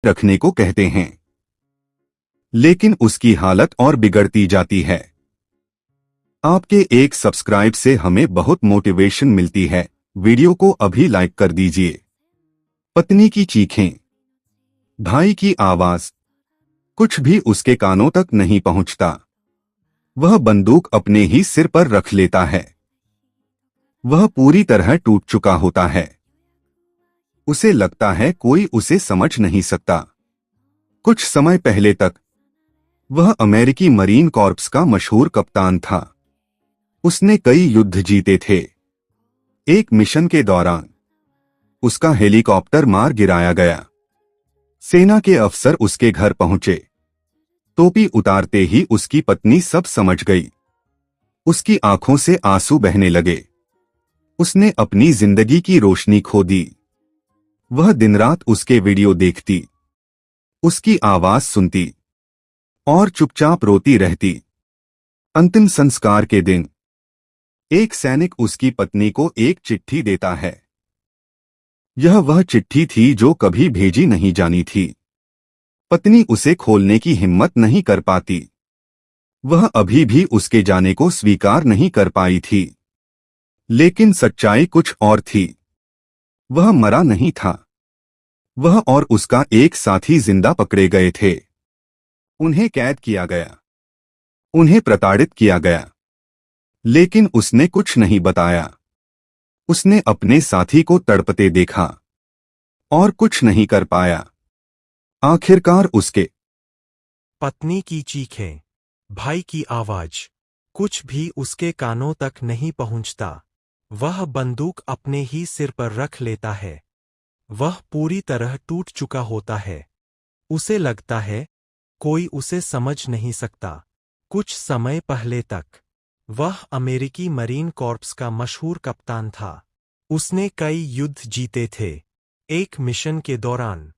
रखने को कहते हैं, लेकिन उसकी हालत और बिगड़ती जाती है। आपके एक सब्सक्राइब से हमें बहुत मोटिवेशन मिलती है। वीडियो को अभी लाइक कर दीजिए। पत्नी की चीखें, भाई की आवाज, कुछ भी उसके कानों तक नहीं पहुंचता। वह बंदूक अपने ही सिर पर रख लेता है। वह पूरी तरह टूट चुका होता है। उसे लगता है कोई उसे समझ नहीं सकता। कुछ समय पहले तक वह अमेरिकी मरीन कॉर्प्स का मशहूर कप्तान था। उसने कई युद्ध जीते थे। एक मिशन के दौरान उसका हेलीकॉप्टर मार गिराया गया। सेना के अफसर उसके घर पहुंचे। टोपी उतारते ही उसकी पत्नी सब समझ गई। उसकी आंखों से आंसू बहने लगे। उसने अपनी जिंदगी की रोशनी खो दी। वह दिन रात उसके वीडियो देखती, उसकी आवाज सुनती और चुपचाप रोती रहती। अंतिम संस्कार के दिन एक सैनिक उसकी पत्नी को एक चिट्ठी देता है। यह वह चिट्ठी थी जो कभी भेजी नहीं जानी थी। पत्नी उसे खोलने की हिम्मत नहीं कर पाती। वह अभी भी उसके जाने को स्वीकार नहीं कर पाई थी। लेकिन सच्चाई कुछ और थी। वह मरा नहीं था। वह और उसका एक साथी जिंदा पकड़े गए थे। उन्हें कैद किया गया। उन्हें प्रताड़ित किया गया। लेकिन उसने कुछ नहीं बताया। उसने अपने साथी को तड़पते देखा और कुछ नहीं कर पाया। आखिरकार उसके पत्नी की चीखें, भाई की आवाज, कुछ भी उसके कानों तक नहीं पहुंचता। वह बंदूक अपने ही सिर पर रख लेता है। वह पूरी तरह टूट चुका होता है। उसे लगता है कोई उसे समझ नहीं सकता। कुछ समय पहले तक वह अमेरिकी मरीन कॉर्प्स का मशहूर कप्तान था। उसने कई युद्ध जीते थे। एक मिशन के दौरान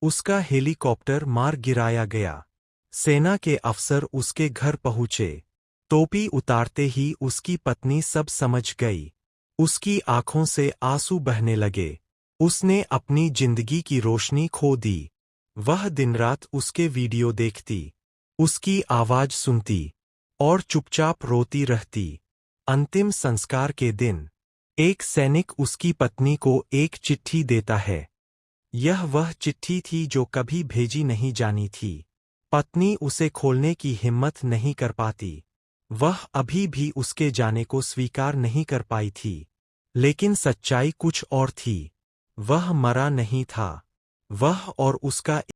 उसका हेलीकॉप्टर मार गिराया गया। सेना के अफसर उसके घर पहुंचे। टोपी उतारते ही उसकी पत्नी सब समझ गई। उसकी आंखों से आंसू बहने लगे। उसने अपनी जिंदगी की रोशनी खो दी। वह दिन रात उसके वीडियो देखती, उसकी आवाज सुनती और चुपचाप रोती रहती। अंतिम संस्कार के दिन एक सैनिक उसकी पत्नी को एक चिट्ठी देता है। यह वह चिट्ठी थी जो कभी भेजी नहीं जानी थी। पत्नी उसे खोलने की हिम्मत नहीं कर पाती। वह अभी भी उसके जाने को स्वीकार नहीं कर पाई थी। लेकिन सच्चाई कुछ और थी। वह मरा नहीं था। वह और उसका